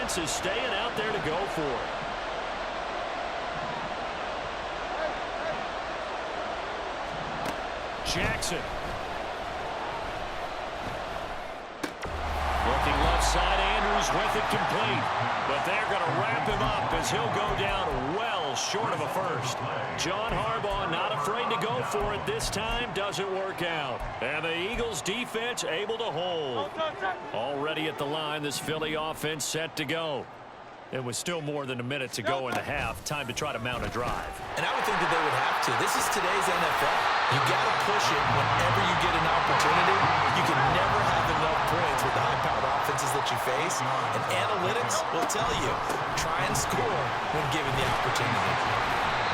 defense is staying out there to go for it. Jackson. Looking left side, Andrews with it complete. But they're going to wrap him up as he'll go down well short of a first. John Harbaugh not afraid to go for it this time. Doesn't work out. And the Eagles defense able to hold. Already at the line, this Philly offense set to go. It was still more than a minute to go in the half. Time to try to mount a drive. And I would think that they would have to. This is today's NFL. You got to push it whenever you get an opportunity. You can never have enough points with the high-powered offenses that you face. And analytics will tell you, try and score when given the opportunity.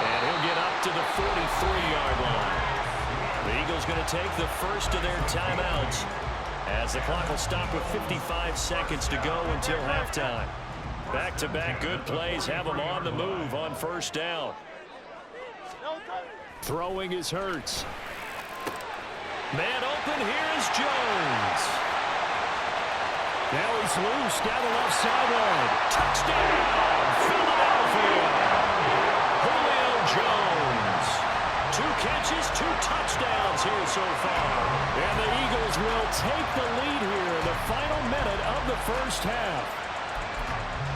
And he'll get up to the 43-yard line. The Eagles going to take the first of their timeouts as the clock will stop with 55 seconds to go until halftime. Back-to-back good plays have them on the move on first down. Throwing is Hurts. Man open, here is Jones. Now he's loose down the left sideline. Touchdown, Philadelphia. Julio Jones. 2 catches, 2 touchdowns here so far. And the Eagles will take the lead here in the final minute of the first half.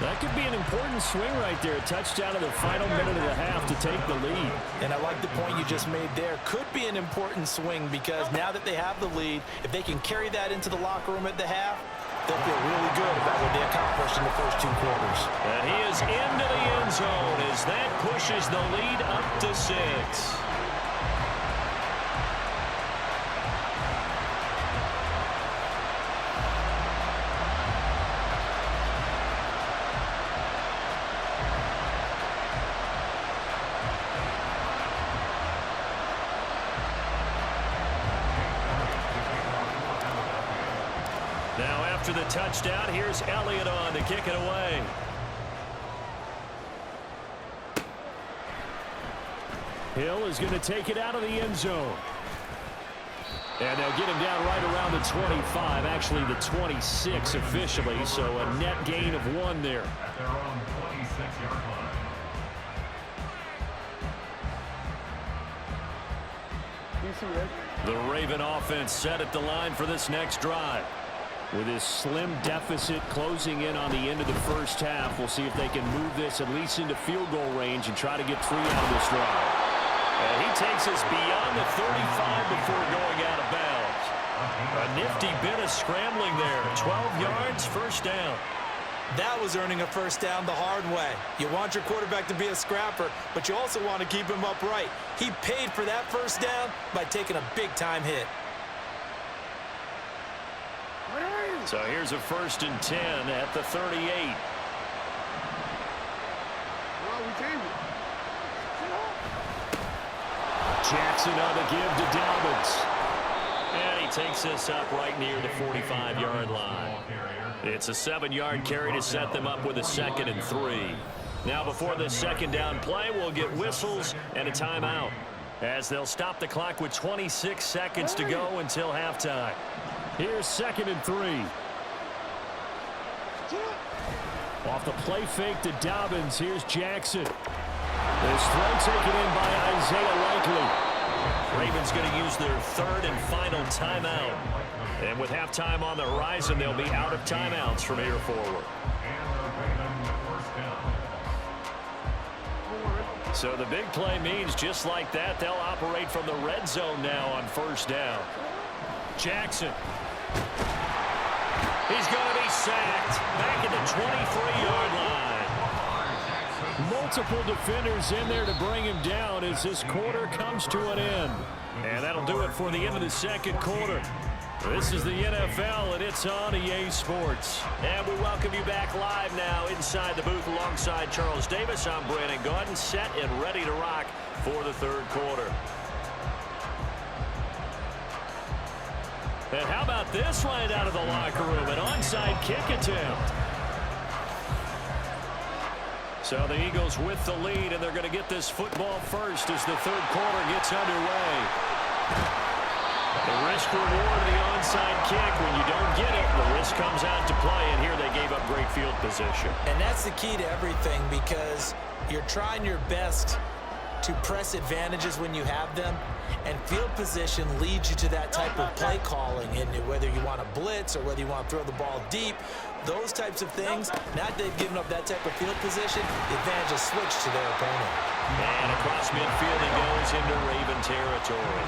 That could be an important swing right there. A touchdown in the final minute of the half to take the lead. And I like the point you just made there. Could be an important swing because now that they have the lead, if they can carry that into the locker room at the half, they'll feel really good about what they accomplished in the first 2 quarters. And he is into the end zone as that pushes the lead up to 6. Now after the touchdown, here's Elliott on to kick it away. Hill is going to take it out of the end zone. And they'll get him down right around the 25, actually the 26 officially, so a net gain of 1 there. At their own 26-yard line. The Raven offense set at the line for this next drive. With his slim deficit closing in on the end of the first half, we'll see if they can move this at least into field goal range and try to get 3 out of this drive. And he takes us beyond the 35 before going out of bounds. A nifty bit of scrambling there. 12 yards, first down. That was earning a first down the hard way. You want your quarterback to be a scrapper, but you also want to keep him upright. He paid for that first down by taking a big-time hit. So here's a 1st and 10 at the 38. Jackson on the give to Dobbins. And he takes this up right near the 45-yard line. It's a 7-yard carry to set them up with a 2nd and 3. Now before this second down play, we'll get whistles and a timeout as they'll stop the clock with 26 seconds to go until halftime. Here's 2nd and 3. Off the play fake to Dobbins, here's Jackson. This throw taken in by Isaiah Likely. Ravens going to use their 3rd and final timeout. And with halftime on the horizon, they'll be out of timeouts from here forward. So the big play means just like that, they'll operate from the red zone now on first down. Jackson. He's going to be sacked back at the 23-yard line. Multiple defenders in there to bring him down as this quarter comes to an end. And that'll do it for the end of the second quarter. This is the NFL, and it's on EA Sports. And we welcome you back live now inside the booth alongside Charles Davis. I'm Brandon Gaudin, set and ready to rock for the third quarter. And how about this right out of the locker room? An onside kick attempt. So the Eagles with the lead, and they're going to get this football first as the third quarter gets underway. The risk reward of the onside kick. When you don't get it, the risk comes out to play, and here they gave up great field position. And that's the key to everything, because you're trying your best to press advantages when you have them, and field position leads you to that type of play calling, and whether you want to blitz or whether you want to throw the ball deep, those types of things. Now that they've given up that type of field position, the advantage is switched to their opponent. And across midfield he goes into Raven territory.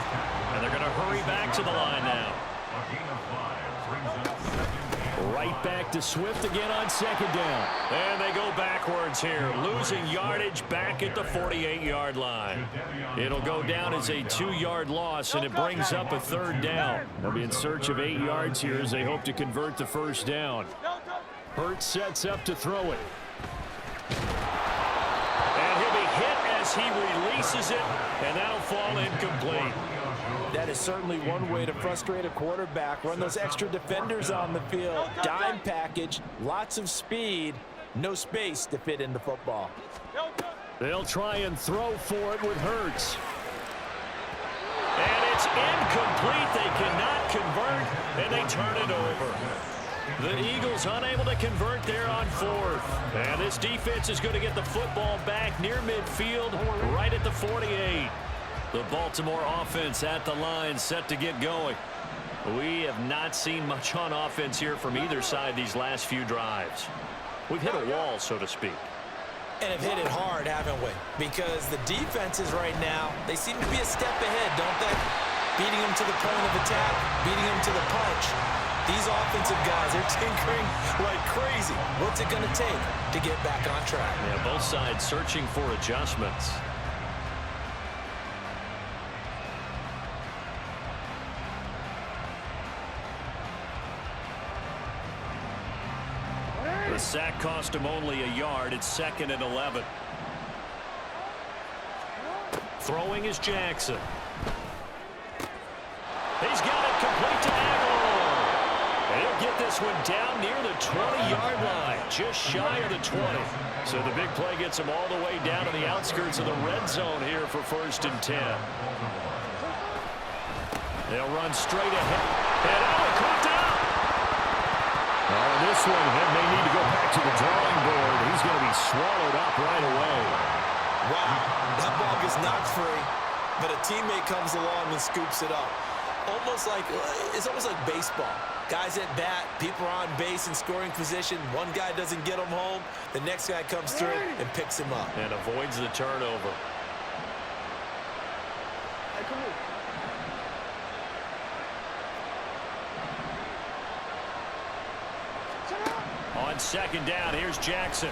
And they're going to hurry back to the line now. A gain of 5 brings up second and Right back to Swift again on second down. And they go backwards here, losing yardage back at the 48-yard line. It'll go down as a 2-yard loss, and it brings up a third down. They'll be in search of 8 yards here as they hope to convert the first down. Hurts sets up to throw it. And he'll be hit as he releases it, and that'll fall incomplete. That is certainly one way to frustrate a quarterback. Run those extra defenders on the field. Dime package, lots of speed, no space to fit in the football. They'll try and throw for it with Hurts. And it's incomplete. They cannot convert, and they turn it over. The Eagles unable to convert there on fourth. And this defense is going to get the football back near midfield, right at the 48. The Baltimore offense at the line, set to get going. We have not seen much on offense here from either side these last few drives. We've hit a wall, so to speak. And have hit it hard, haven't we? Because the defenses right now, they seem to be a step ahead, don't they? Beating them to the point of attack, beating them to the punch. These offensive guys, they're tinkering like crazy. What's it going to take to get back on track? Yeah, both sides searching for adjustments. The sack cost him only a yard. It's 2nd and 11. Throwing is Jackson. He's got it complete to Aguilar. And he'll get this one down near the 20-yard line, just shy of the 20. So the big play gets him all the way down to the outskirts of the red zone here for 1st and 10. They'll run straight ahead. And caught down. This one may need to go back to the drawing board. He's going to be swallowed up right away. Wow, that ball gets knocked free, but a teammate comes along and scoops it up. It's almost like baseball. Guys at bat, people are on base in scoring position. One guy doesn't get him home. The next guy comes through and picks him up. And avoids the turnover. On 2nd down, here's Jackson.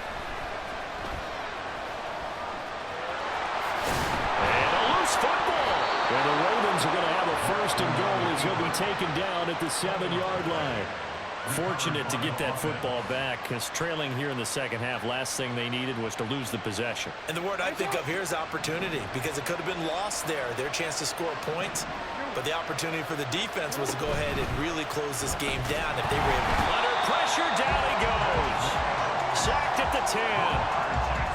And a loose football. And the Ravens are going to have a 1st and goal as he'll be taken down at the 7-yard line. Fortunate to get that football back, because trailing here in the second half, last thing they needed was to lose the possession. And the word I think of here is opportunity, because it could have been lost there, their chance to score points. But the opportunity for the defense was to go ahead and really close this game down if they were able to. Under pressure, down he goes. Sacked at the 10.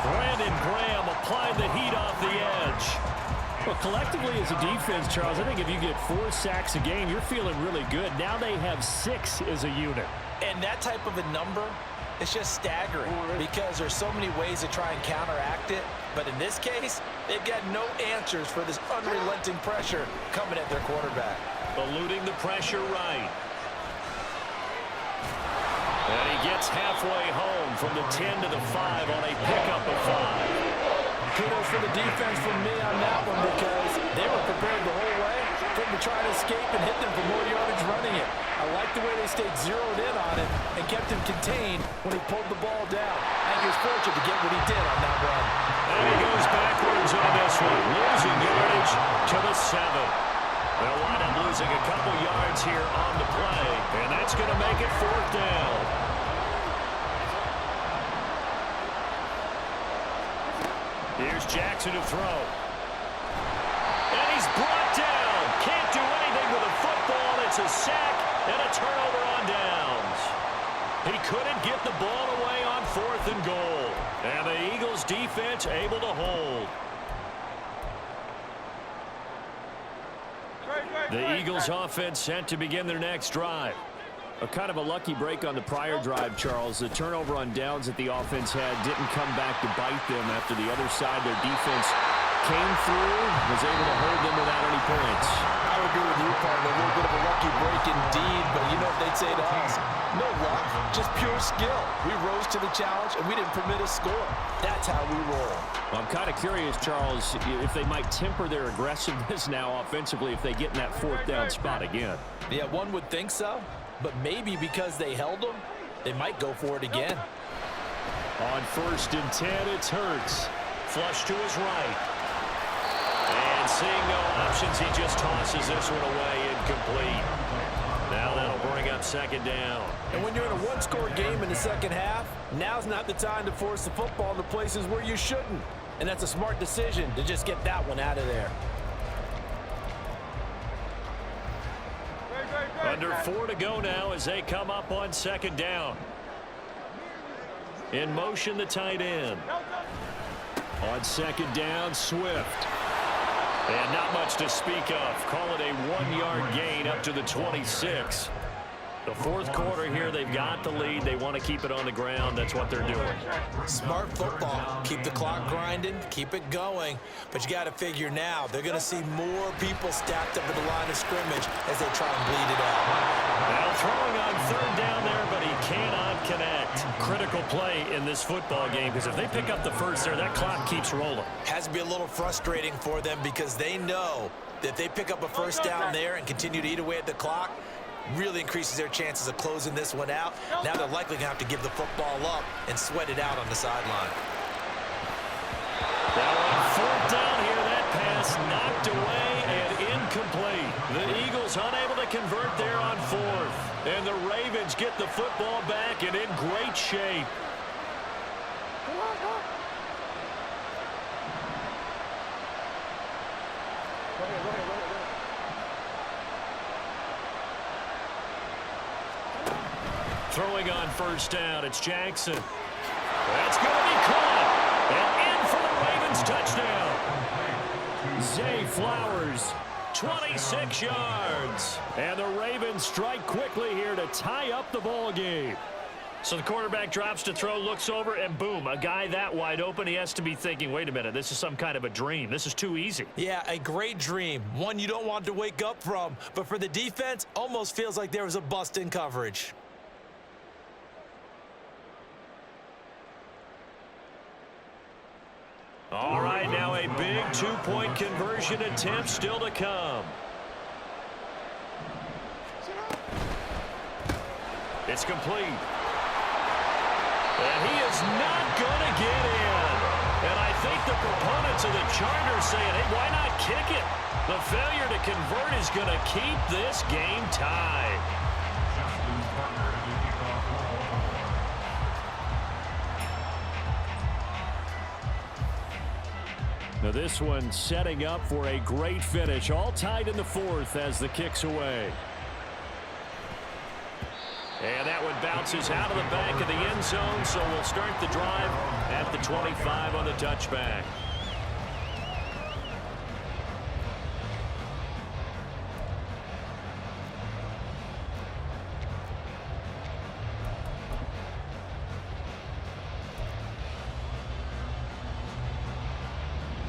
Brandon Graham applied the heat off the edge. Well, collectively as a defense, Charles, I think if you get 4 sacks a game, you're feeling really good. Now they have 6 as a unit. And that type of a number, it's just staggering because there's so many ways to try and counteract it. But in this case, they've got no answers for this unrelenting pressure coming at their quarterback. Eluding the pressure right. And he gets halfway home from the 10 to the 5 on a pickup of 5. Kudos for the defense from me on that one, because they were prepared the whole way for him to try to escape and hit them for more yardage running it. I like the way they stayed zeroed in on it and kept him contained when he pulled the ball down. And he was fortunate to get what he did on that run. And he goes backwards on this one, losing yardage to the 7. They'll wind up losing a couple yards here on the play, and that's going to make it 4th down. Here's Jackson to throw. And he's brought down. Can't do anything with a football. It's a sack and a turnover on downs. He couldn't get the ball away on 4th and goal. And the Eagles defense able to hold. Great. The Eagles offense set to begin their next drive. A kind of a lucky break on the prior drive, Charles. The turnover on downs that the offense had didn't come back to bite them after the other side. Their defense came through, was able to hold them without any points. I would agree with you, partner. A little bit of a lucky break indeed, but you know what they'd say to us? No luck, just pure skill. We rose to the challenge, and we didn't permit a score. That's how we roll. Well, I'm kind of curious, Charles, if they might temper their aggressiveness now offensively if they get in that fourth down spot again. Yeah, one would think so, but maybe because they held them, they might go for it again. On 1st and 10, it's Hurts. Flush to his right. And seeing no options, he just tosses this one away, incomplete. Now that'll bring up 2nd down. And when you're in a one-score game in the second half, now's not the time to force the football into places where you shouldn't. And that's a smart decision to just get that one out of there. Under 4 to go now as they come up on 2nd down. In motion, the tight end. On 2nd down, Swift. And not much to speak of. Call it a 1-yard gain up to the 26. The fourth quarter here, they've got the lead. They want to keep it on the ground. That's what they're doing. Smart football. Keep the clock grinding. Keep it going. But you got to figure now, they're going to see more people stacked up at the line of scrimmage as they try and bleed it out. Now throwing on 3rd down there, but he cannot connect. Critical play in this football game because if they pick up the first there, that clock keeps rolling. Has to be a little frustrating for them because they know that if they pick up a first down there and continue to eat away at the clock, really increases their chances of closing this one out. Now they're likely going to have to give the football up and sweat it out on the sideline. Now on 4th down here, that pass knocked away and incomplete. The Eagles unable to convert there on 4th. And the Ravens get the football back and in great shape. Throwing on 1st down, it's Jackson. That's going to be caught. And in for the Ravens touchdown. Zay Flowers, 26 yards. And the Ravens strike quickly here to tie up the ball game. So the quarterback drops to throw, looks over, and boom, a guy that wide open, he has to be thinking, wait a minute, this is some kind of a dream. This is too easy. Yeah, a great dream. One you don't want to wake up from. But for the defense, almost feels like there was a bust in coverage. All right, now a big two-point conversion attempt still to come. It's complete. And he is not going to get in. And I think the proponents of the Chargers saying, hey, why not kick it? The failure to convert is going to keep this game tied. Now this one setting up for a great finish. All tied in the 4th as the kick's away. And that one bounces out of the back of the end zone, so we'll start the drive at the 25 on the touchback.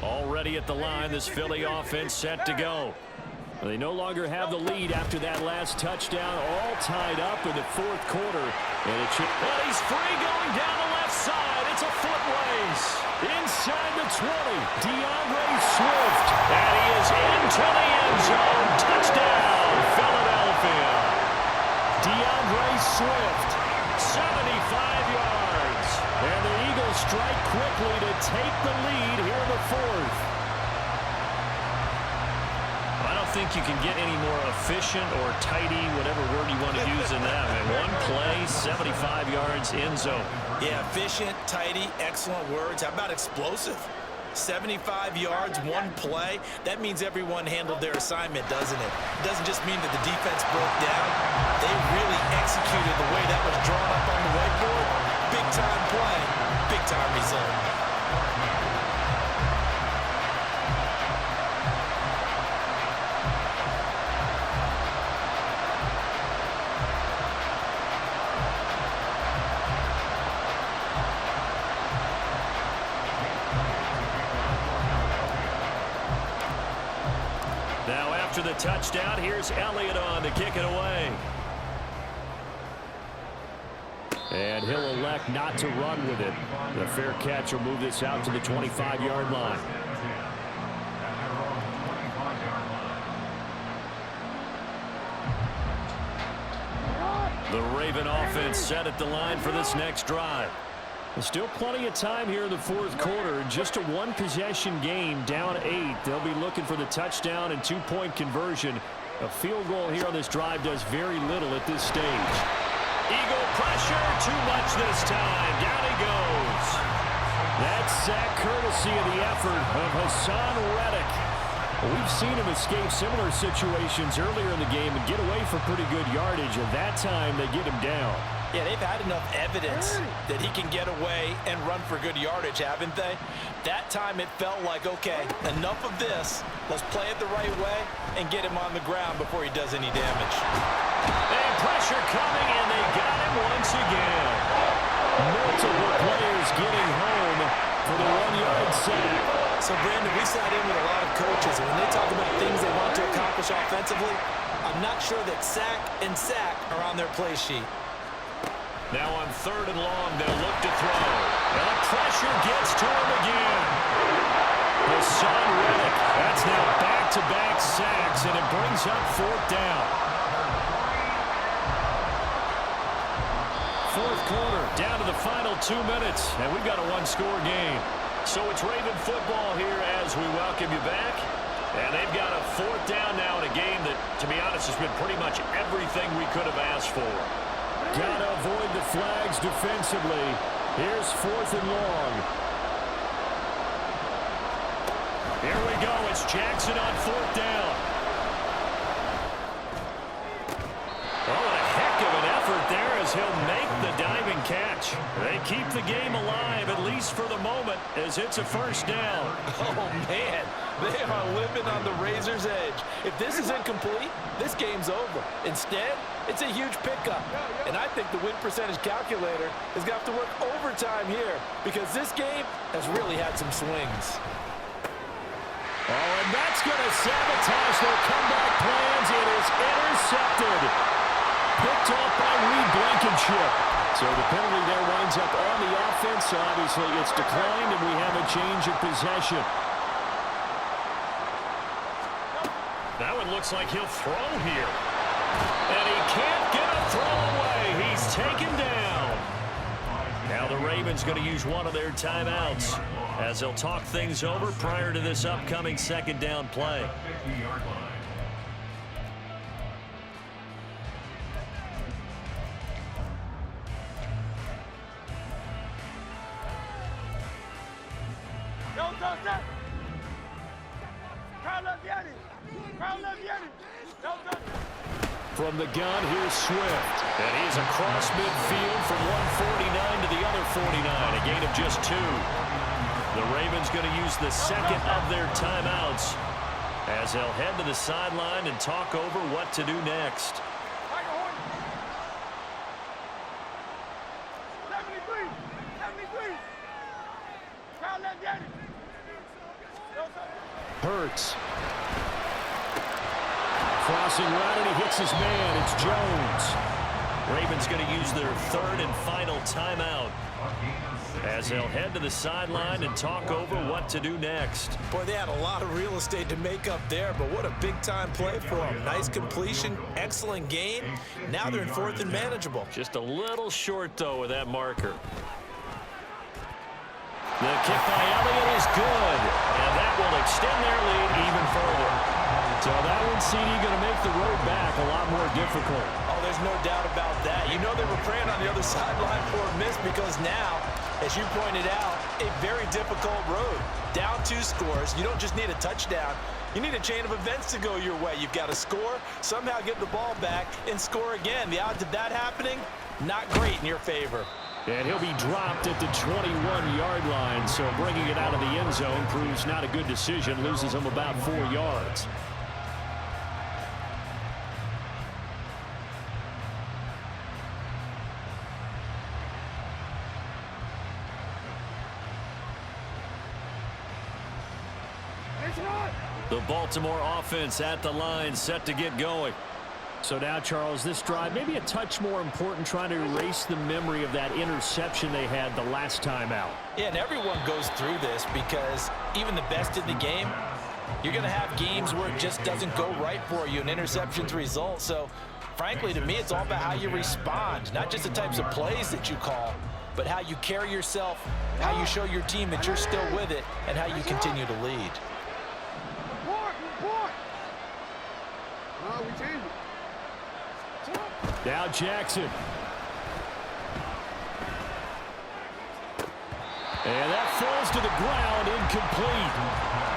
Already at the line, this Philly offense set to go. They no longer have the lead after that last touchdown, all tied up in the 4th quarter. And he's free going down the left side. It's a foot race. Inside the 20, DeAndre Swift. And he is into the end zone. Touchdown, Philadelphia. DeAndre Swift, 75 yards. And the Eagles strike quickly to take the lead here in the 4th. I don't think you can get any more efficient or tidy, whatever word you want to use in that. Man, one play, 75 yards, end zone. Yeah, efficient, tidy, excellent words. How about explosive? 75 yards, one play. That means everyone handled their assignment, doesn't it? It doesn't just mean that the defense broke down. They really executed the way that was drawn up on the whiteboard. Big-time play, big-time result. after the touchdown. Here's Elliott on to kick it away. And he'll elect not to run with it. The fair catch will move this out to the 25-yard line. The Raven offense set at the line for this next drive. There's still plenty of time here in the fourth quarter. Just a one-possession game, down 8. They'll be looking for the touchdown and 2-point conversion. A field goal here on this drive does very little at this stage. Eagle pressure, too much this time. Down he goes. That's sack courtesy of the effort of Hassan Reddick. We've seen him escape similar situations earlier in the game and get away for pretty good yardage, and that time they get him down. Yeah, they've had enough evidence that he can get away and run for good yardage, haven't they? That time it felt like, okay, enough of this. Let's play it the right way and get him on the ground before he does any damage. And pressure coming, and they got him once again. Multiple players getting home for the 1-yard sack. So, Brandon, we sat in with a lot of coaches, and when they talk about things they want to accomplish offensively, I'm not sure that sack and sack are on their play sheet. Now on 3rd and long, they'll look to throw. And the pressure gets to him again. Hassan Reddick, that's now back-to-back sacks, and it brings up 4th down. Fourth quarter, down to the final 2 minutes, and we've got a one-score game. So it's Raven football here as we welcome you back. And they've got a 4th down now in a game that, to be honest, has been pretty much everything we could have asked for. Got to avoid the flags defensively. Here's 4th and long. Here we go. It's Jackson on 4th down. Oh, a heck of an effort there as he'll make the diving catch. They keep the game alive, at least for the moment, as it's a 1st down. Oh, man. They are living on the razor's edge. If this is incomplete, this game's over. Instead, it's a huge pickup. And I think the win percentage calculator is going to have to work overtime here because this game has really had some swings. Oh, and that's going to sabotage their comeback plans. It is intercepted. Picked off by Reed Blankenship. So the penalty there winds up on the offense. So obviously it's declined, and we have a change of possession. That one looks like he'll throw here. And he can't get a throw away. He's taken down. Now the Ravens going to use one of their timeouts as they'll talk things over prior to this upcoming 2nd down play. From the gun, here's Swift. And he's across midfield from 149 to the other 49, a gain of just 2. The Ravens going to use the 2nd of their timeouts as they'll head to the sideline and talk over what to do next. Hurts. Crossing right, and he hits his man. It's Jones. Ravens going to use their 3rd and final timeout as they'll head to the sideline and talk over what to do next. Boy, they had a lot of real estate to make up there, but what a big-time play for them. Nice completion, excellent gain. Now they're in 4th and manageable. Just a little short, though, with that marker. The kick by Elliott is good, and that will extend their lead even further. So that one, CD, going to make the road back a lot more difficult. Oh, there's no doubt about that. You know they were praying on the other sideline for a miss because now, as you pointed out, a very difficult road. Down 2 scores. You don't just need a touchdown. You need a chain of events to go your way. You've got to score, somehow get the ball back, and score again. The odds of that happening, not great in your favor. And he'll be dropped at the 21-yard line, so bringing it out of the end zone proves not a good decision. Loses him about 4 yards. The Baltimore offense at the line, set to get going. So now, Charles, this drive maybe a touch more important, trying to erase the memory of that interception they had the last time out. Yeah, and everyone goes through this because even the best in the game, you're going to have games where it just doesn't go right for you, and interceptions result. So, frankly, to me, it's all about how you respond, not just the types of plays that you call, but how you carry yourself, how you show your team that you're still with it, and how you continue to lead. Now Jackson. And that falls to the ground, incomplete.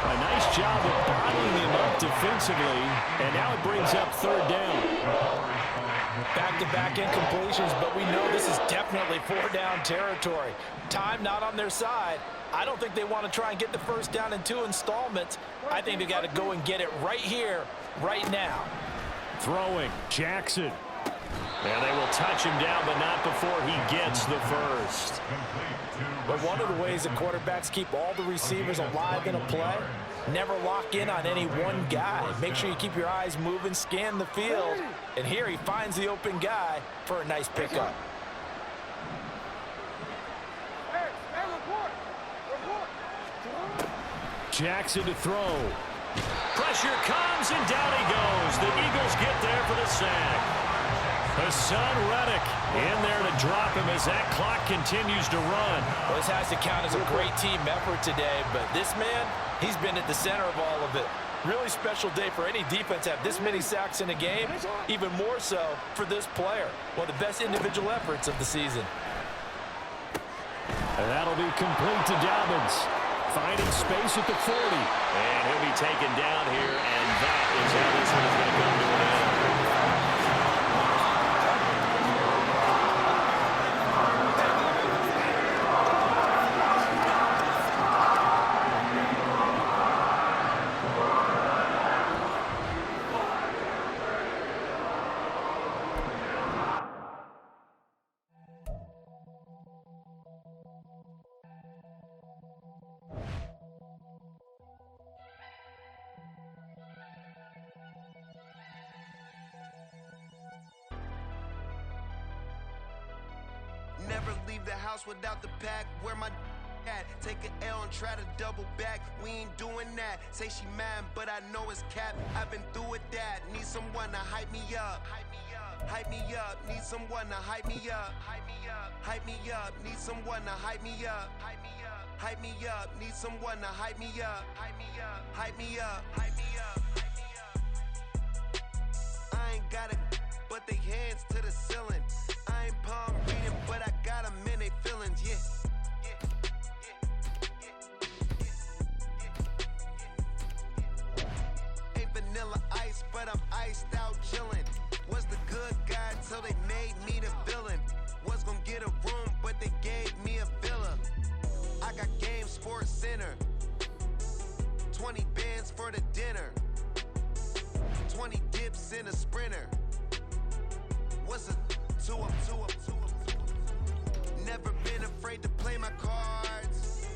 A nice job of bottling him up defensively, and now it brings up third down. Back-to-back incompletions, but we know this is definitely four-down territory. Time not on their side. I don't think they want to try and get the first down in 2 installments. I think they got to go and get it right here, right now. Throwing, Jackson. And they will touch him down, but not before he gets the first. But one of the ways that quarterbacks keep all the receivers alive in a play, never lock in on any one guy. Make sure you keep your eyes moving, scan the field. And here he finds the open guy for a nice pickup. Jackson to throw. Pressure comes, and down he goes. The Eagles get there for the sack. Hassan Reddick in there to drop him as that clock continues to run. Well, this has to count as a great team effort today, but this man, he's been at the center of all of it. Really special day for any defense to have this many sacks in a game, even more so for this player. One of the best individual efforts of the season. And that'll be complete to Dobbins. Finding space at the 40. And he'll be taken down here, and that is how this one is going to come to an end. Never leave the house without the pack. Where my at? Take an L and try to double back. We ain't doing that. Say she mad, but I know it's cap. I've been through with that. Need someone to hype me up. Hype me up. Need someone to hype me up. Hype me up. Need someone to hype me up. Hype me up. Need someone to hype me up. Hype me up. Hype me up. Hype me up. I ain't got it, but they hands to the ceiling. I ain't palm reading, but I got them in they feelings, yeah. Ain't vanilla ice, but I'm iced out chillin'. Was the good guy till they made me the villain. Was gonna get a room, but they gave me a villa. I got Game Sports Center. 20 bands for the dinner. 20 dips in a sprinter. What's a 2 up, 2 up, 2 up? Never been afraid to play my cards.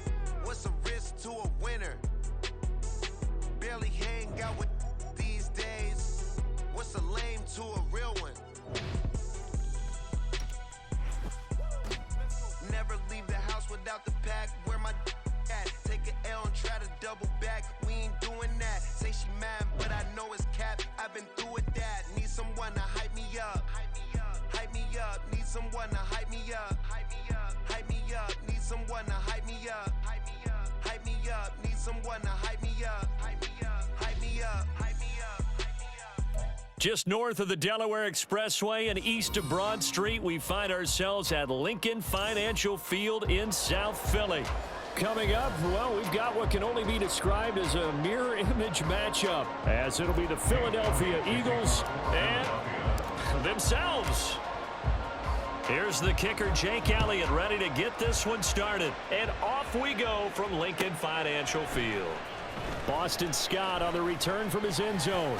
What's a risk to a winner? Barely hang out with these days. What's a lame to a real one? Never leave the house without the pack. Where my at? Take an L and try to double back. We ain't doing that. Say she mad, but I know it's cap. I've been through with that. Need someone to hype me up. Hype me up. Need someone to hype me up. Hype me up. Hype me up. Need someone to hype me up. Hype me up. Hype me up. Need someone to hype me up. Hype me up. Hype me up. Hype me up. Just north of the Delaware Expressway and east of Broad Street, we find ourselves at Lincoln Financial Field in South Philly. Coming up, well, we've got what can only be described as a mirror image matchup, as it'll be the Philadelphia Eagles and themselves. Here's the kicker, Jake Elliott, ready to get this one started. And off we go from Lincoln Financial Field. Boston Scott on the return from his end zone.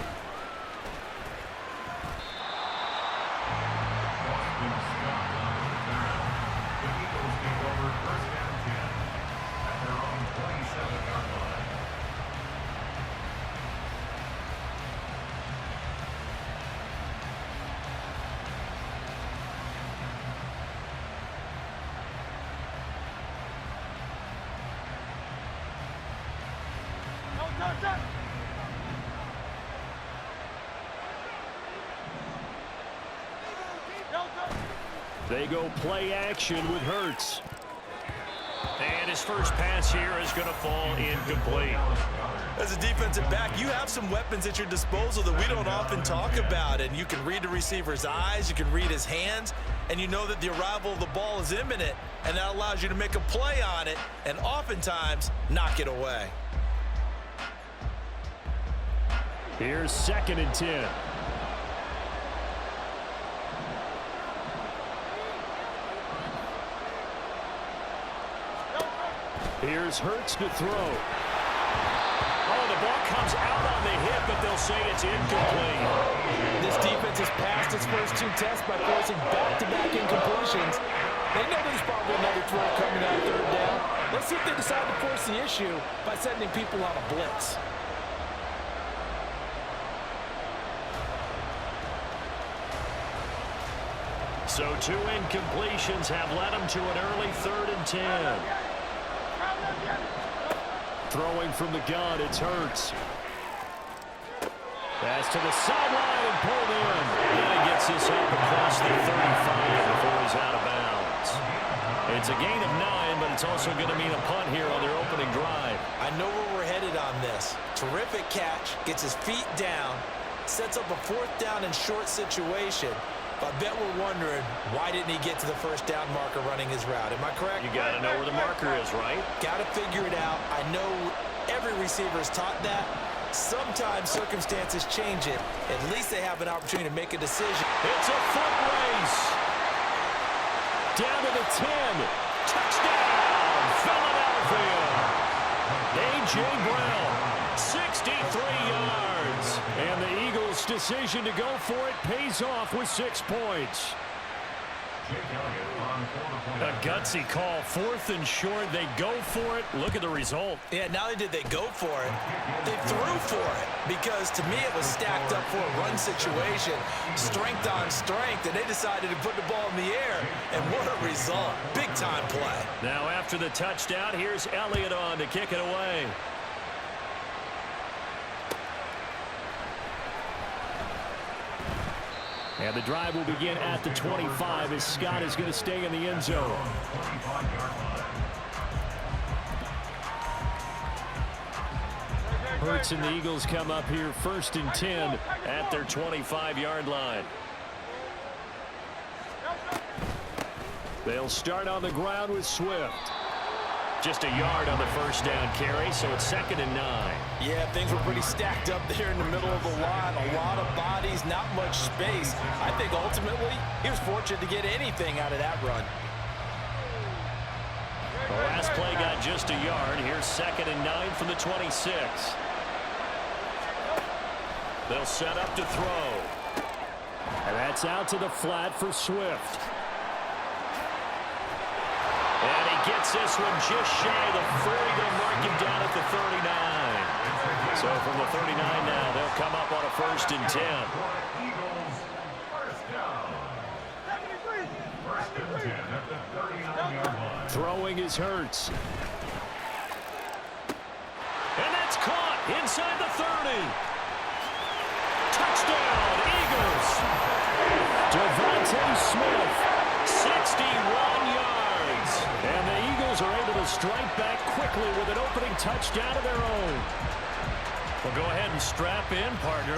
They go play action with Hurts. And his first pass here is going to fall incomplete. As a defensive back, you have some weapons at your disposal that we don't often talk about. And you can read the receiver's eyes, you can read his hands, and you know that the arrival of the ball is imminent. And that allows you to make a play on it and oftentimes knock it away. Here's 2nd and 10. Here's Hurts to throw. Oh, the ball comes out on the hip, but they'll say it's incomplete. This defense has passed its first 2 tests by forcing back-to-back incompletions. They know there's probably another throw coming on 3rd down. Let's see if they decide to force the issue by sending people on a blitz. So 2 incompletions have led them to an early 3rd and 10. Throwing from the gun, it's Hurts. Pass to the sideline and pulled in. And he gets this up across the 35 before he's out of bounds. It's a gain of 9, but it's also going to mean a punt here on their opening drive. I know where we're headed on this. Terrific catch, gets his feet down, sets up a 4th down and short situation. But I bet we're wondering, why didn't he get to the 1st down marker running his route? Am I correct? You got to know where the marker is, right? Got to figure it out. I know every receiver is taught that. Sometimes circumstances change it. At least they have an opportunity to make a decision. It's a foot race. Down to the 10. Touchdown, Philadelphia. A.J. Brown, 63 yards. And the Eagles' decision to go for it pays off with 6 points. A gutsy call, 4th and short. They go for it. Look at the result. Yeah, not only did they go for it, they threw for it. Because to me, it was stacked up for a run situation. Strength on strength, and they decided to put the ball in the air. And what a result. Big-time play. Now after the touchdown, here's Elliott on to kick it away. And the drive will begin at the 25 as Scott is going to stay in the end zone. Hurts and the Eagles come up here 1st and 10 at their 25-yard line. They'll start on the ground with Swift. Just a yard on the 1st down carry, so it's 2nd and 9. Yeah, things were pretty stacked up there in the middle of the line. A lot of bodies, not much space. I think ultimately he was fortunate to get anything out of that run. The last play got just a yard. Here's 2nd and 9 from the 26. They'll set up to throw. And that's out to the flat for Swift. And he gets this one just shy of the 40. They'll mark him down at the 39. So from the 39 now, they'll come up on a 1st and 10. Eagles, 1st down. 1st and 10 at the 39-yard line. Throwing is Hurts. And that's caught inside the 30. Touchdown, Eagles. Devontae Smith, 61 yards. And the Eagles are able to strike back quickly with an opening touchdown of their own. Well, go ahead and strap in, partner.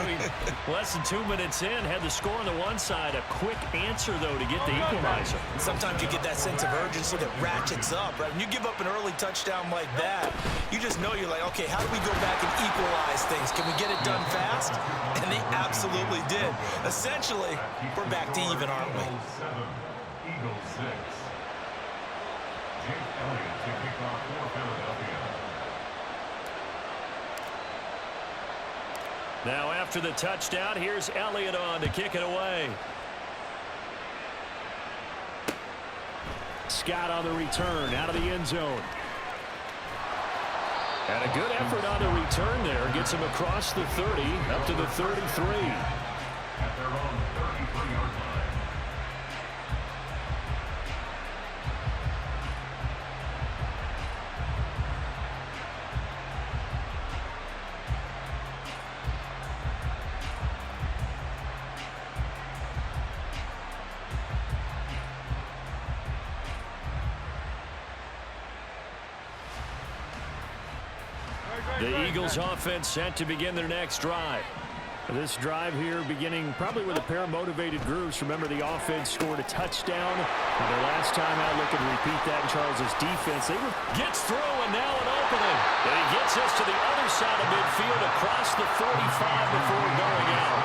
Less than 2 minutes in, had the score on the one side. A quick answer, though, to get the equalizer. Sometimes you get that sense of urgency that ratchets up, right? When you give up an early touchdown like that, you just know you're like, okay, how do we go back and equalize things? Can we get it done fast? And they absolutely did. Essentially, we're back to even, aren't we? Eagles 6. Jake Elliott to kick off for Philadelphia. Now after the touchdown, here's Elliott on to kick it away. Scott on the return out of the end zone. And a good effort on the return there. Gets him across the 30 up to the 33. At their own 33-yard line. The Eagles offense set to begin their next drive. This drive here beginning probably with a pair of motivated groups. Remember, the offense scored a touchdown. And their last time out, looking to repeat that in Charles' defense. Gets through, and now an opening. And he gets us to the other side of midfield across the 45 before going out.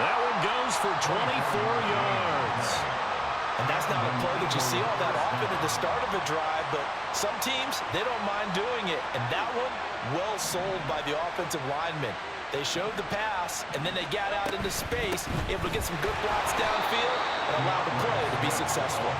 That one goes for 24 yards. And that's not a play that you see all that often at the start of a drive, but some teams, they don't mind doing it. And that one, well sold by the offensive lineman. They showed the pass, and then they got out into space, able to get some good blocks downfield, and allow the play to be successful.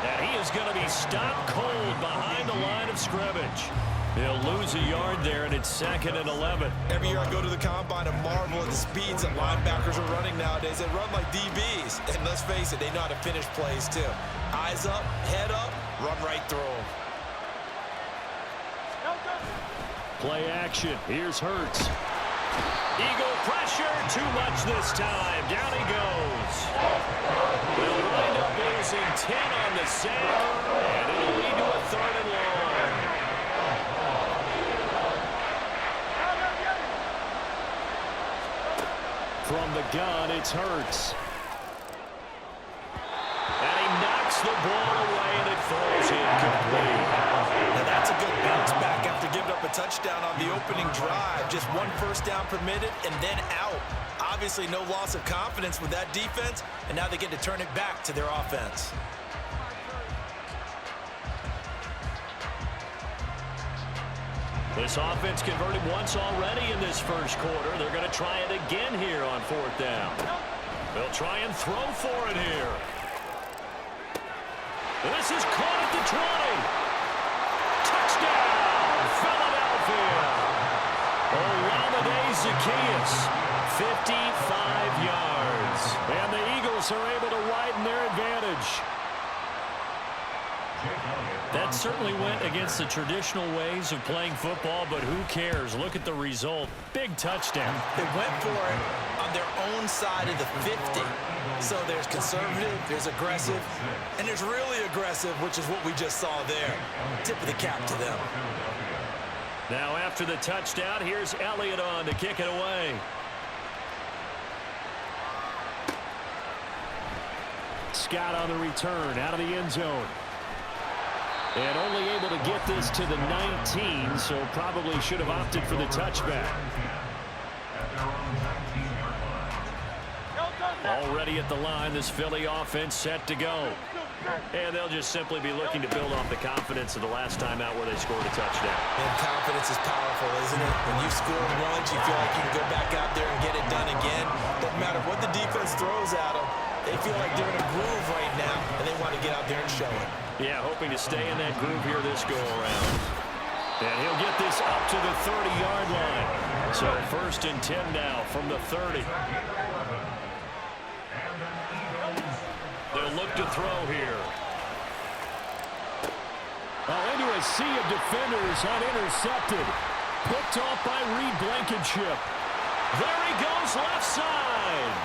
And he is going to be stopped cold behind the line of scrimmage. He'll lose a yard there, and it's 2nd and 11. Every year I go to the combine and marvel at the speeds that linebackers are running nowadays. They run like DBs. And let's face it, they know how to finish plays too. Eyes up, head up, run right through them. Play action. Here's Hurts. Eagle pressure. Too much this time. Down he goes. They'll wind up losing 10 on the sack, and it'll lead to a 3rd and long. From the gun, it's Hurts. And he knocks the ball away, and it falls incomplete. Now that's a good bounce back after giving up a touchdown on the opening drive. Just 1 first down permitted and then out. Obviously no loss of confidence with that defense, and now they get to turn it back to their offense. This offense converted once already in this first quarter. They're going to try it again here on 4th down. They'll try and throw for it here. This is caught at the 20. Touchdown, Philadelphia. Olamide Zaccheaus, 55 yards. And the Eagles are able to widen their advantage. That certainly went against the traditional ways of playing football, but who cares? Look at the result. Big touchdown. They went for it on their own side of the 50. So there's conservative, there's aggressive, and there's really aggressive, which is what we just saw there. Tip of the cap to them. Now after the touchdown, here's Elliott on to kick it away. Scott on the return out of the end zone. And only able to get this to the 19, so probably should have opted for the touchback. Already at the line, this Philly offense set to go. And they'll just simply be looking to build off the confidence of the last time out where they scored a touchdown. And confidence is powerful, isn't it? When you've scored once, you feel like you can go back out there and get it done again. Doesn't matter what the defense throws at them. They feel like they're in a groove right now, and they want to get out there and show it. Yeah, hoping to stay in that groove here this go-around. And he'll get this up to the 30-yard line. So 1st and 10 now from the 30. They'll look to throw here. Into a sea of defenders, unintercepted. Picked off by Reed Blankenship. There he goes left side.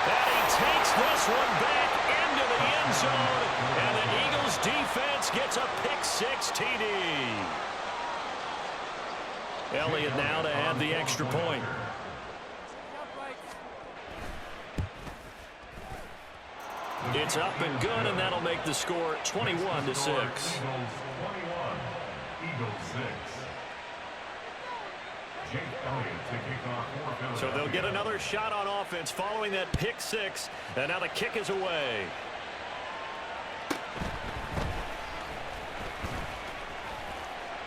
And he takes this one back into the end zone. And the Eagles defense gets a pick-6 TD. Elliott now to add the extra point. It's up and good, and that'll make the score 21-6. Eagles 21, Eagles 6. Jake Elliott to kick off for Philadelphia. So they'll get another shot on offense following that pick-6, and now the kick is away.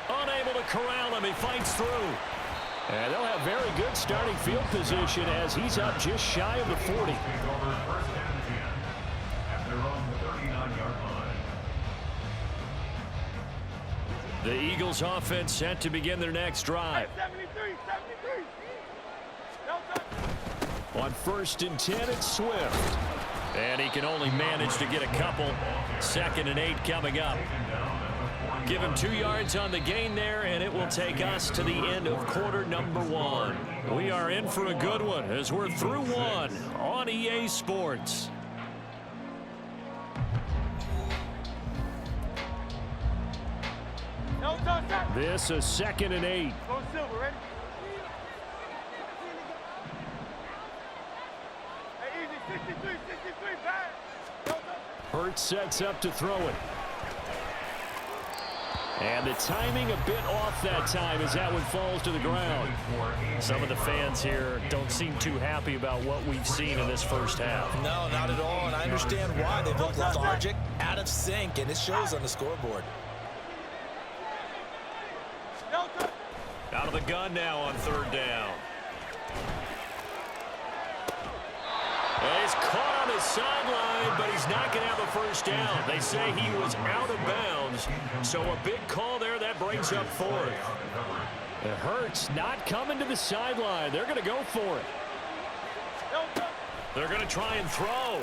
Unable to corral him, he fights through. And they'll have very good starting field position as he's up just shy of the 40. The Eagles offense set to begin their next drive. 73. On 1st and 10, it's Swift. And he can only manage to get a couple. 2nd and 8 coming up. Give him 2 yards on the gain there, and it will take us to the end of quarter number 1. We are in for a good one as we're through 1 on EA Sports. This a 2nd and 8. Go Silver, ready? Hey, easy, 63, back. Hurts sets up to throw it. And the timing a bit off that time as that one falls to the ground. Some of the fans here don't seem too happy about what we've seen in this first half. No, not at all, and I understand why. They look lethargic, out of sync, and it shows on the scoreboard. Out of the gun now on 3rd down. And he's caught on the sideline, but he's not going to have a first down. They say he was out of bounds, so a big call there. That brings up 4th. It hurts not coming to the sideline. They're going to go for it. They're going to try and throw.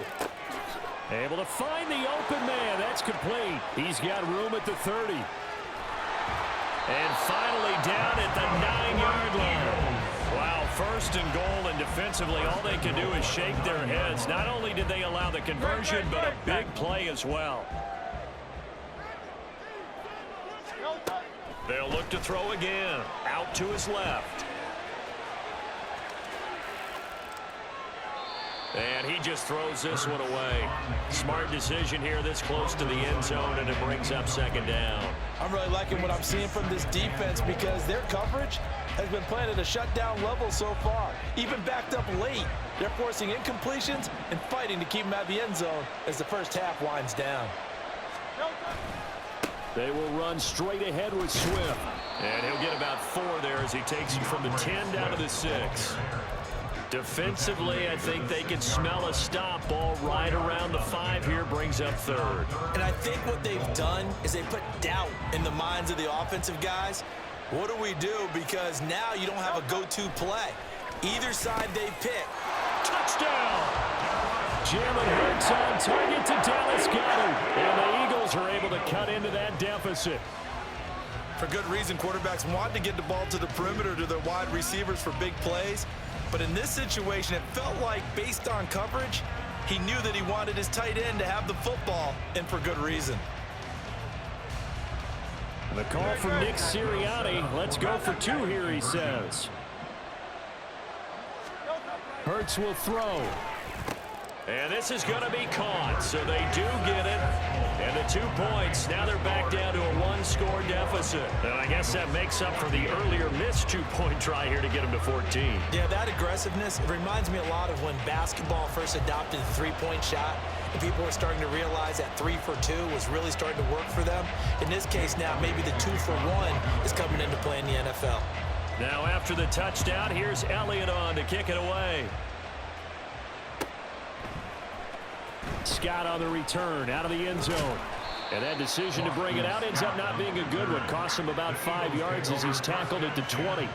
Able to find the open man. That's complete. He's got room at the 30. And finally down at the 9-yard line. Wow, 1st and goal, and defensively all they can do is shake their heads. Not only did they allow the conversion, but a big play as well. They'll look to throw again. Out to his left. And he just throws this one away. Smart decision here this close to the end zone, and it brings up 2nd down. I'm really liking what I'm seeing from this defense because their coverage has been playing at a shutdown level so far. Even backed up late, they're forcing incompletions and fighting to keep them out of the end zone as the first half winds down. They will run straight ahead with Swift. And he'll get about 4 there as he takes you from the 10 down to the 6. Defensively, I think they can smell a stop. Ball right around the 5 here, brings up 3rd. And I think what they've done is they put doubt in the minds of the offensive guys. What do we do? Because now you don't have a go-to play. Either side they pick. Touchdown! Jalen Hurts on target to Dallas Goedert. And the Eagles are able to cut into that deficit. For good reason, quarterbacks want to get the ball to the perimeter to their wide receivers for big plays. But in this situation, it felt like, based on coverage, he knew that he wanted his tight end to have the football, and for good reason. The call from Nick Sirianni. Let's go for 2 here, he says. Hurts will throw. And this is going to be caught, so they do get it. And the 2 points, now they're back down to a 1-score deficit. And I guess that makes up for the earlier missed 2-point try here to get them to 14. Yeah, that aggressiveness, it reminds me a lot of when basketball first adopted the 3-point shot. And people were starting to realize that 3 for 2 was really starting to work for them. In this case now, maybe the 2 for 1 is coming into play in the NFL. Now after the touchdown, here's Elliott on to kick it away. Scott on the return out of the end zone. And that decision to bring it out ends up not being a good one. Costs him about 5 yards as he's tackled at the 20.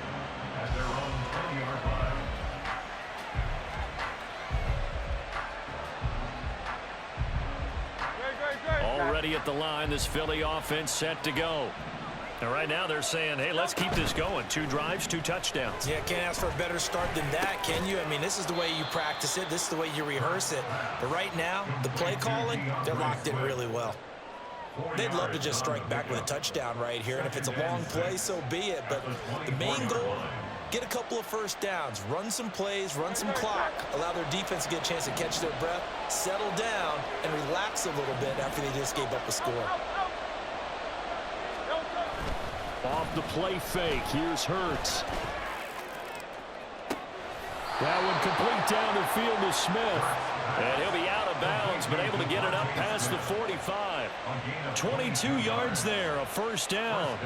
Already at the line, this Philly offense set to go. And right now they're saying, hey, let's keep this going. 2 drives, 2 touchdowns. Yeah, can't ask for a better start than that, can you? I mean, this is the way you practice it. This is the way you rehearse it. But right now, the play calling, they're locked in really well. They'd love to just strike back with a touchdown right here. And if it's a long play, so be it. But the main goal, get a couple of first downs, run some plays, run some clock, allow their defense to get a chance to catch their breath, settle down, and relax a little bit after they just gave up a score. Off the play fake, here's Hurts. That one complete down the field to Smith. And he'll be out of bounds, but able to get it up past the 45. 22 yards there, a first down.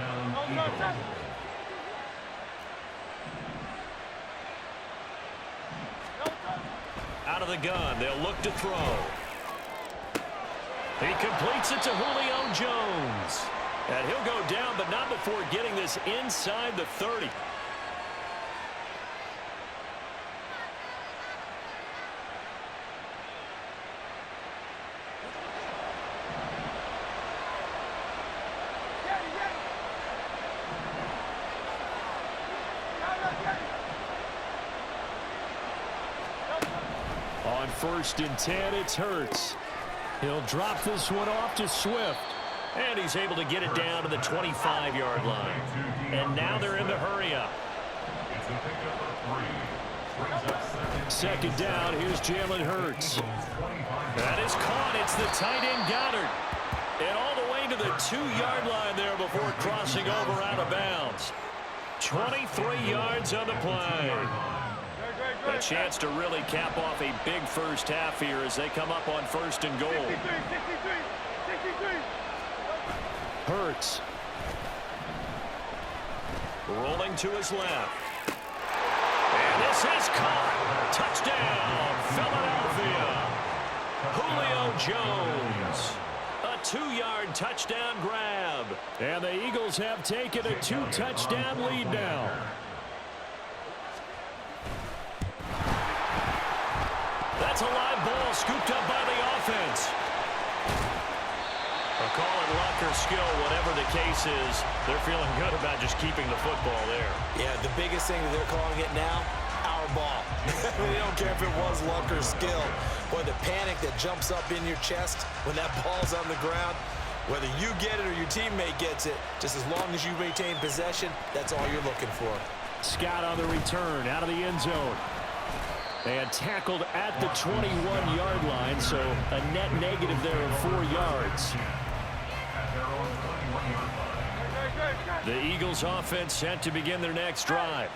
Out of the gun, they'll look to throw. He completes it to Julio Jones. And he'll go down, but not before getting this inside the 30. On 1st and 10, it's Hurts. He'll drop this one off to Swift. And he's able to get it down to the 25-yard line. And now they're in the hurry-up. It's a pickup of 3. Brings up Second down, here's Jalen Hurts. That is caught. It's the tight end Goddard. And all the way to the 2-yard line there before crossing over out of bounds. 23 yards on the play. A chance to really cap off a big first half here as they come up on 1st and goal. 63. Hurts. Rolling to his left. And this is caught. Touchdown, Philadelphia. Julio Jones. A 2-yard touchdown grab. And the Eagles have taken a 2-touchdown lead now. That's a live ball scooped up by the offense. I'll call it luck or skill, whatever the case is. They're feeling good about just keeping the football there. Yeah, the biggest thing that they're calling it now, our ball. They don't care if it was luck or skill. Boy, the panic that jumps up in your chest when that ball's on the ground, whether you get it or your teammate gets it, just as long as you maintain possession, that's all you're looking for. Scott on the return out of the end zone. And tackled at the 21-yard line, so a net negative there of 4 yards. The Eagles offense set to begin their next drive.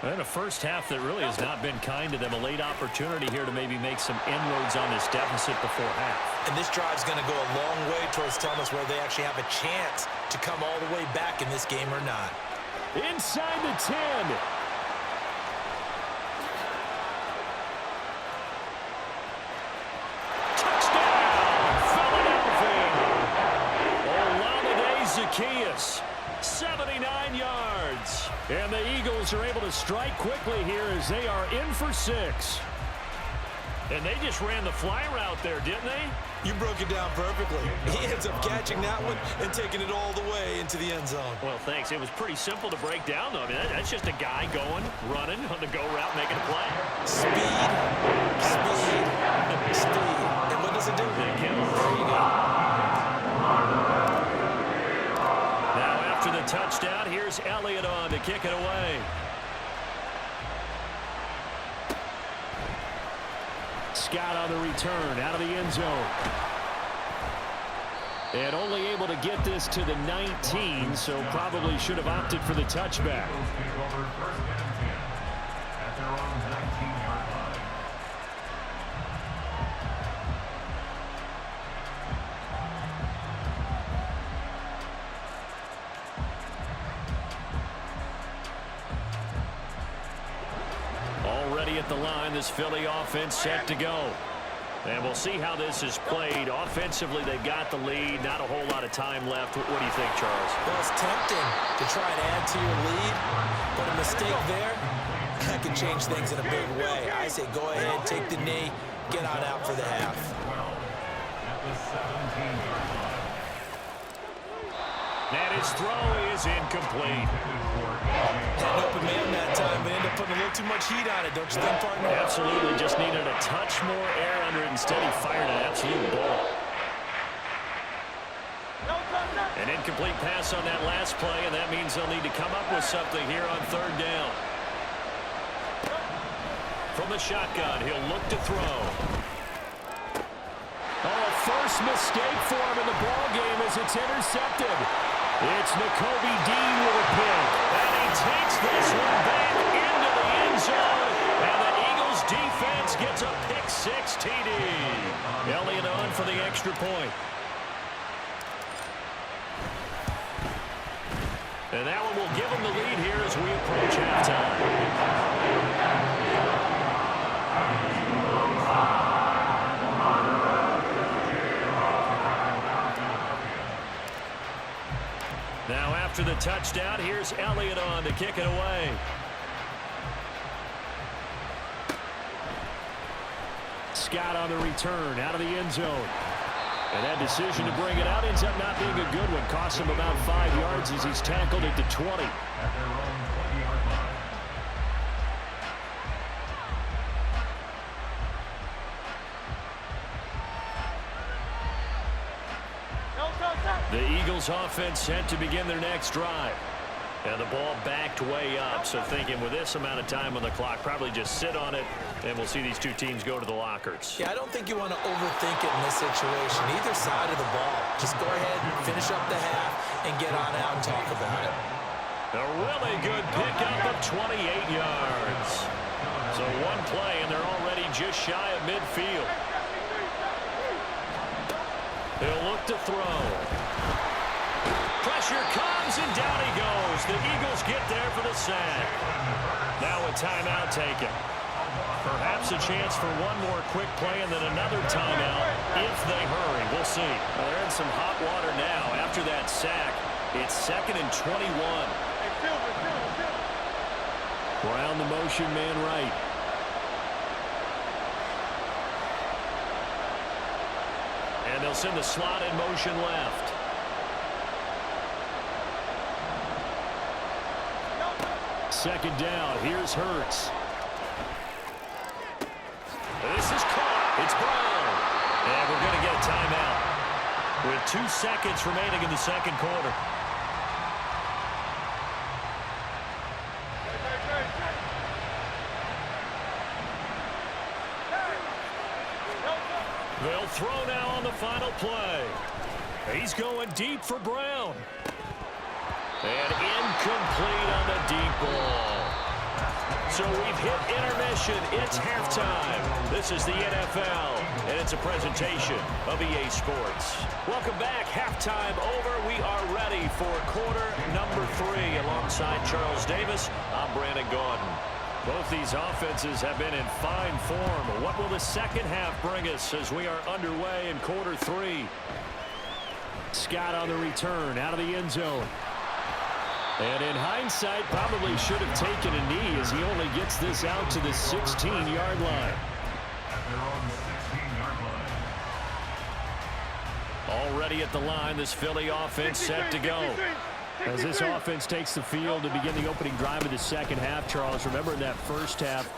And a first half that really has not been kind to them. A late opportunity here to maybe make some inroads on this deficit before half. And this drive's going to go a long way towards telling us whether they actually have a chance to come all the way back in this game or not. Inside the 10. Zacchaeus, 79 yards. And the Eagles are able to strike quickly here as they are in for 6. And they just ran the fly route there, didn't they? You broke it down perfectly. He ends up catching that one and taking it all the way into the end zone. Well, thanks. It was pretty simple to break down, though. I mean, that's just a guy going, running on the go route, making a play. Speed. And what does it do? There you go. After the touchdown, here's Elliott on to kick it away. Scott on the return out of the end zone. And only able to get this to the 19, so probably should have opted for the touchback. Already at the line, this Philly offense set to go. And we'll see how this is played. Offensively, they've got the lead. Not a whole lot of time left. What do you think, Charles? Well, it's tempting to try and add to your lead, but a mistake there, that can change things in a big way. I say go ahead, take the knee, get on out for the half. And his throw is incomplete. Had an open man that time, but ended up putting a little too much heat on it, don't you think, partner? Absolutely. Just needed a touch more air under it. Instead, he fired an absolute bullet. An incomplete pass on that last play, and that means they'll need to come up with something here on 3rd down. From the shotgun, he'll look to throw. Oh, first mistake for him in the ball game as it's intercepted. It's Nakobe Dean with a pick. And he takes this one back into the end zone. And the Eagles defense gets a pick-6 TD. Elliott on for the extra point. And that one will give them the lead here as we approach halftime. Now after the touchdown, here's Elliott on to kick it away. Scott on the return out of the end zone. And that decision to bring it out ends up not being a good one. Costs him about 5 yards as he's tackled at the 20. At their own 20-yard line. Don't touch that. The Eagles offense set to begin their next drive. And the ball backed way up, so thinking with this amount of time on the clock, probably just sit on it, and we'll see these two teams go to the lockers. Yeah, I don't think you want to overthink it in this situation. Either side of the ball. Just go ahead and finish up the half and get on out and talk about it. A really good pickup of 28 yards. So one play, and they're already just shy of midfield. He'll look to throw. Pressure comes, and down he goes. The Eagles get there for the sack. Now a timeout taken. Perhaps a chance for one more quick play and then another timeout if they hurry. We'll see. Well, they're in some hot water now. After that sack, it's 2nd and 21. Brown the motion man right. And they'll send the slot in motion left. Second down. Here's Hurts. This is caught. It's Brown. And we're going to get a timeout with 2 seconds remaining in the second quarter. They'll throw now on the final play. He's going deep for Brown. And incomplete on the deep ball. So we've hit intermission. It's halftime. This is the NFL, and it's a presentation of EA Sports. Welcome back. Halftime over. We are ready for quarter number 3. Alongside Charles Davis, I'm Brandon Gaudin. Both these offenses have been in fine form. What will the second half bring us as we are underway in quarter 3? Scott on the return out of the end zone. And in hindsight, probably should have taken a knee as he only gets this out to the 16-yard line. Already at the line, this Philly offense set to go. As this offense takes the field to begin the opening drive of the second half, Charles, remember in that first half,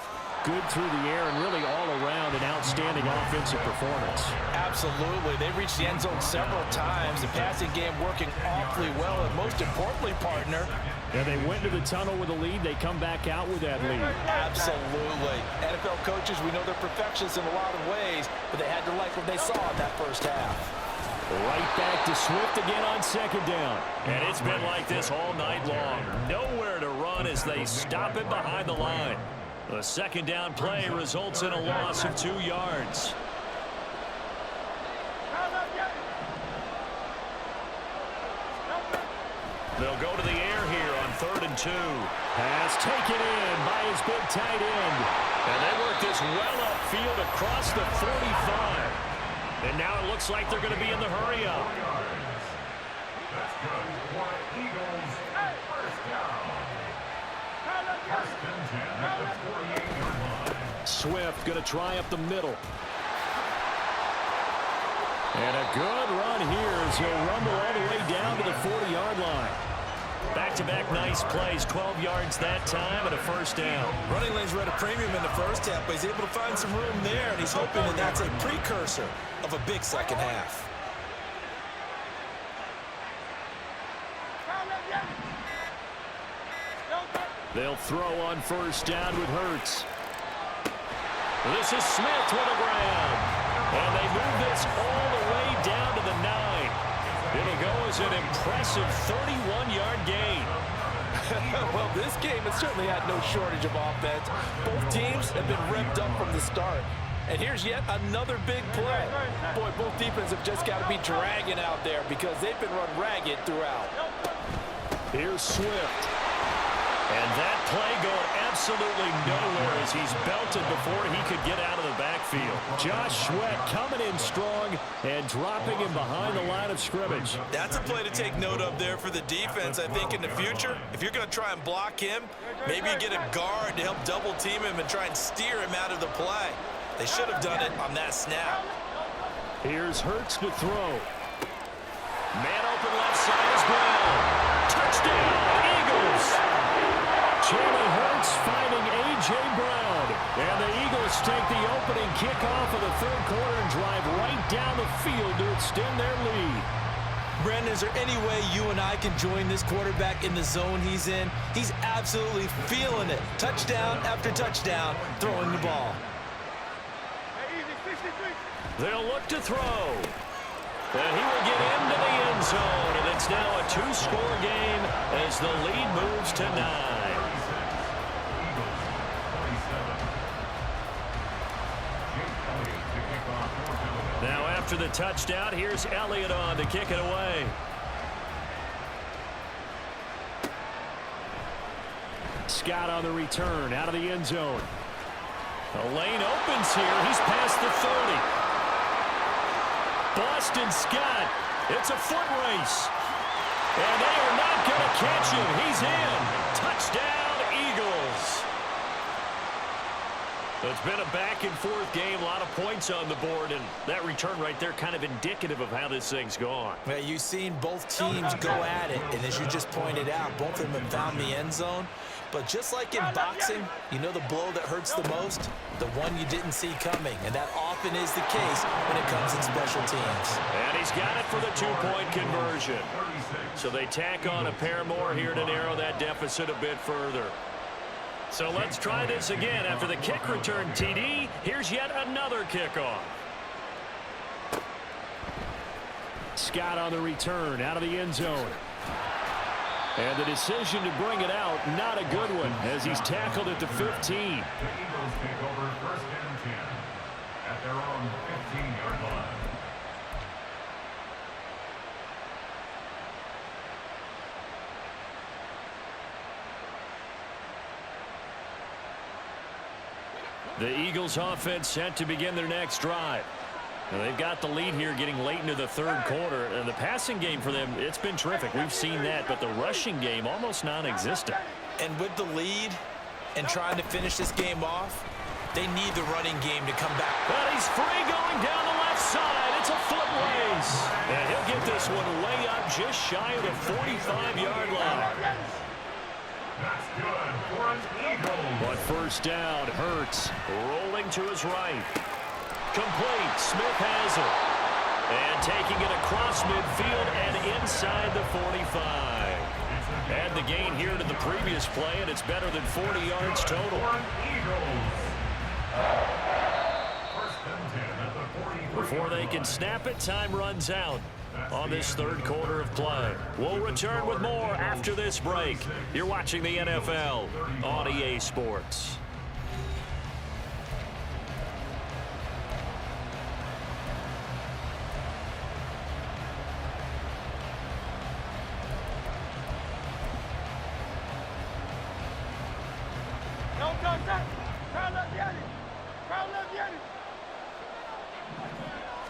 good through the air and really all around an outstanding offensive performance. Absolutely. They reached the end zone several times. The passing game working awfully well, and most importantly, partner. Yeah, they went to the tunnel with a lead. They come back out with that lead. Absolutely. NFL coaches, we know they're perfectionists in a lot of ways, but they had to like what they saw in that first half. Right back to Swift again on second down. And it's been like this all night long. Nowhere to run as they stop it behind the line. The second down play results in a loss of 2 yards. They'll go to the air here on 3rd and 2. Pass taken in by his big tight end. And they work this well upfield across the 45. And now it looks like they're going to be in the hurry up. That's good for Eagles. First down. First and 10 at the 48-yard line. Swift going to try up the middle. And a good run here as he'll rumble all the way down to the 40-yard line. Back-to-back nice plays, 12 yards that time and a first down. Running lanes were at a premium in the first half, but he's able to find some room there, and he's hoping that that's a precursor of a big second half. They'll throw on first down with Hurts. This is Smith with a grab. And they move this all the way down to the 9. It'll go as an impressive 31-yard gain. Well, this game has certainly had no shortage of offense. Both teams have been revved up from the start. And here's yet another big play. Boy, both defenses have just got to be dragging out there because they've been run ragged throughout. Here's Swift. And that play going absolutely nowhere as he's belted before he could get out of the backfield. Josh Sweat coming in strong and dropping him behind the line of scrimmage. That's a play to take note of there for the defense, I think, in the future. If you're going to try and block him, maybe you get a guard to help double team him and try and steer him out of the play. They should have done it on that snap. Here's Hurts to throw. Man open left side is Brown. Touchdown, Eagles. Jalen Hurts finding A.J. Brown. And the Eagles take the opening kickoff of the third quarter and drive right down the field to extend their lead. Brandon, is there any way you and I can join this quarterback in the zone he's in? He's absolutely feeling it. Touchdown after touchdown, throwing the ball. Hey, easy, 63. They'll look to throw. And he will get into the end zone. And it's now a 2-score game as the lead moves to 9. Now after the touchdown, here's Elliott on to kick it away. Scott on the return, out of the end zone. The lane opens here. He's past the 30. Boston Scott, it's a foot race. And they are not going to catch him. He's in. Touchdown, Eagles. It's been a back-and-forth game, a lot of points on the board, and that return right there kind of indicative of how this thing's gone. Well, you've seen both teams go at it, and as you just pointed out, both of them have found the end zone. But just like in boxing, you know the blow that hurts the most? The one you didn't see coming, and that often is the case when it comes in special teams. And he's got it for the 2-point conversion. So they tack on a pair more here to narrow that deficit a bit further. So let's try this again. After the kick return, TD, here's yet another kickoff. Scott on the return, out of the end zone. And the decision to bring it out, not a good one, as he's tackled at the 15. The Eagles take over 1st and 10 at their own 15-yard line. The Eagles offense set to begin their next drive. Now they've got the lead here getting late into the 3rd quarter. And the passing game for them, it's been terrific. We've seen that, but the rushing game almost non-existent. And with the lead and trying to finish this game off, they need the running game to come back. But he's free going down the left side. It's a foot race. And he'll get this one way up just shy of the 45-yard line. That's good for an Eagle. But first down, Hurts rolling to his right. Complete. Smith has it. And taking it across midfield and inside the 45. Add the gain here to the previous play, and it's better than 40 yards total. Before they can snap it, time runs out on this 3rd quarter of play. We'll return with more after this break. You're watching the NFL on EA Sports. No touchdown. Crowd left the enemy. Crowd left the enemy.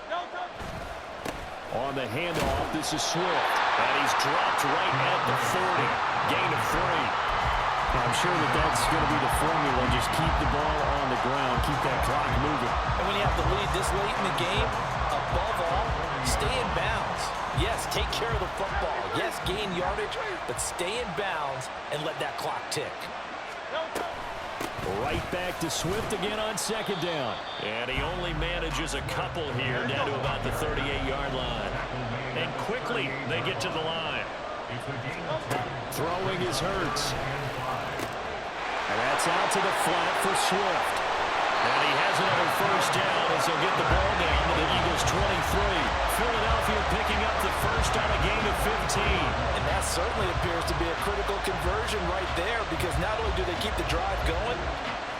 No touchdown. On the handoff, this is Swift. And he's dropped right at the 40. Gain of 3. I'm sure that's going to be the formula. Just keep the ball on the ground. Keep that clock moving. And when you have the lead this late in the game, above all, stay in bounds. Yes, take care of the football. Yes, gain yardage, but stay in bounds and let that clock tick. No touchdown. Right back to Swift again on 2nd down. And he only manages a couple here down to about the 38-yard line. And quickly they get to the line. Throwing is Hurts. And that's out to the flat for Swift. And he has another first down as he'll get the ball down to the Eagles' 23. Philadelphia picking up the first on a gain of 15. And that certainly appears to be a critical conversion right there, because not only do they keep the drive going,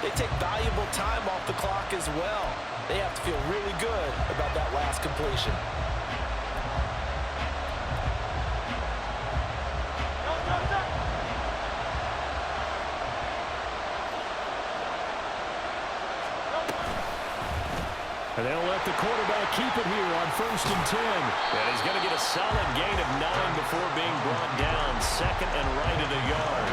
they take valuable time off the clock as well. They have to feel really good about that last completion. No touchdown. And they'll let the quarterback keep it here on 1st and 10. And he's going to get a solid gain of 9 before being brought down. 2nd and right of the yard.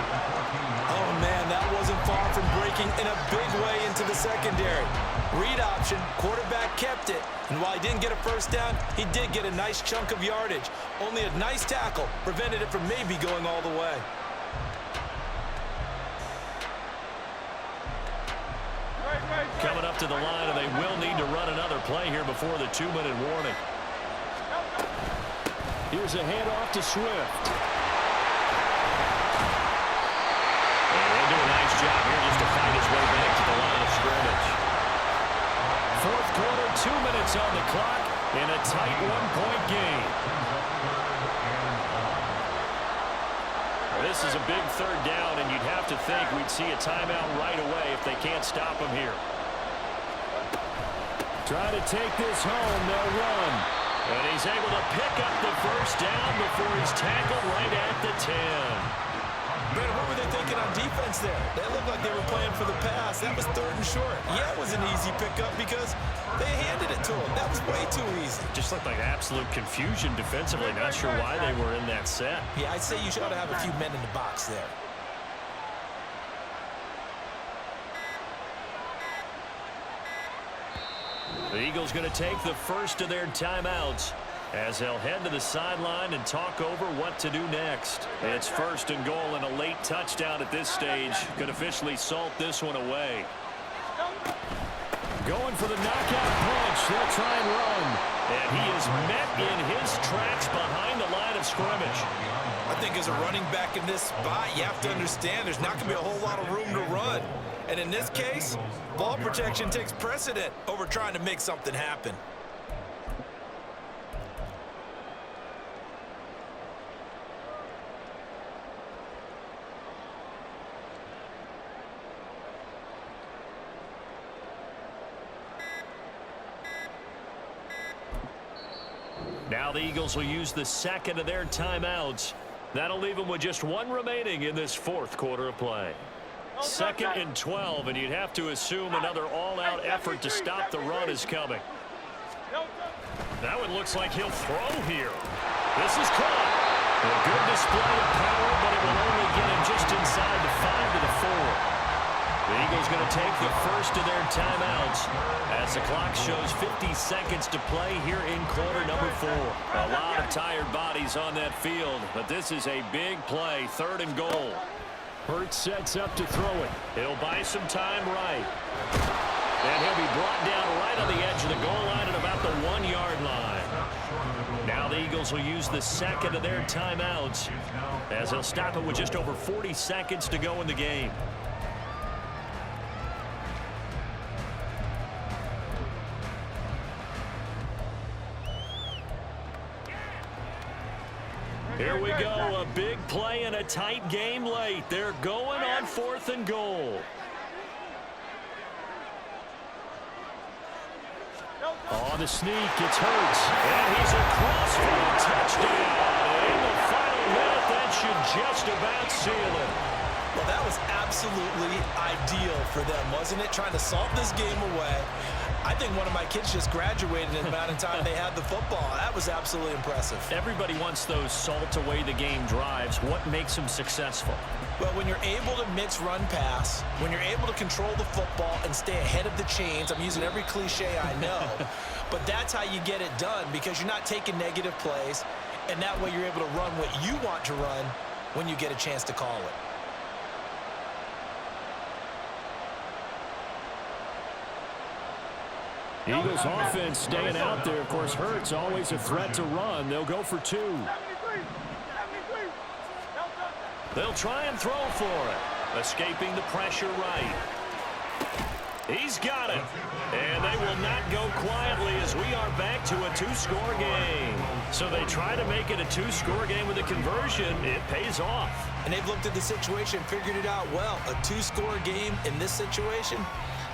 Oh, man, that wasn't far from breaking in a big way into the secondary. Read option, quarterback kept it. And while he didn't get a first down, he did get a nice chunk of yardage. Only a nice tackle prevented it from maybe going all the way. Coming up to the line, and they will need to run another play here before the 2-minute warning. Here's a handoff to Swift. And they'll do a nice job here just to find his way back to the line of scrimmage. Fourth quarter, 2 minutes on the clock in a tight one-point game. This is a big third down, and you'd have to think we'd see a timeout right away if they can't stop him here. Try to take this home. They'll run. And he's able to pick up the first down before he's tackled right at the 10. Brandon, what were they thinking on defense there? They looked like they were playing for the pass. That was third and short. Yeah, it was an easy pickup because they handed it to him. That was way too easy. Just looked like absolute confusion defensively. Not sure why they were in that set. Yeah, I'd say you should have a few men in the box there. The Eagles going to take the first of their timeouts as they'll head to the sideline and talk over what to do next. It's first and goal, and a late touchdown at this stage could officially salt this one away. Going for the knockout punch. They'll try and run. And he is met in his tracks behind the line of scrimmage. I think as a running back in this spot, you have to understand there's not going to be a whole lot of room to run. And in this case, ball protection takes precedent over trying to make something happen. Now the Eagles will use the second of their timeouts. That'll leave them with just one remaining in this fourth quarter of play. Second and 12, and you'd have to assume another all-out effort to stop the run is coming. That one looks like he'll throw here. This is caught. A good display of power, but it will only get him just inside the 5 to the 4. The Eagles going to take the first of their timeouts as the clock shows 50 seconds to play here in quarter number 4. A lot of tired bodies on that field, but this is a big play, third and goal. Hurts sets up to throw it. He'll buy some time right. And he'll be brought down right on the edge of the goal line at about the 1-yard line. Now the Eagles will use the second of their timeouts as they'll stop it with just over 40 seconds to go in the game. Here we go, a big play and a tight game late. They're going on fourth and goal. On the sneak, it's Hurts. And he's across for a touchdown. In the final minute, that should just about seal it. Well, that was absolutely ideal for them, wasn't it? Trying to salt this game away. I think one of my kids just graduated in the amount of time they had the football. That was absolutely impressive. Everybody wants those salt-away-the-game drives. What makes them successful? Well, when you're able to mix run-pass, when you're able to control the football and stay ahead of the chains, I'm using every cliche I know, but that's how you get it done because you're not taking negative plays, and that way you're able to run what you want to run when you get a chance to call it. Eagles offense staying out there. Of course, Hurts always a threat to run. They'll go for 2. They'll try and throw for it. Escaping the pressure right. He's got it. And they will not go quietly as we are back to a 2-score game. So they try to make it a 2-score game with a conversion. It pays off. And they've looked at the situation, figured it out well. A 2-score game in this situation,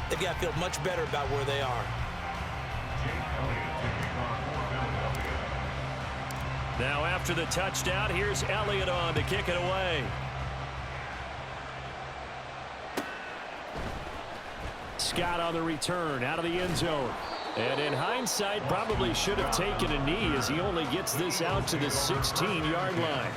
they've got to feel much better about where they are. Now after the touchdown, here's Elliott on to kick it away. Scott on the return out of the end zone. And in hindsight, probably should have taken a knee as he only gets this out to the 16-yard line.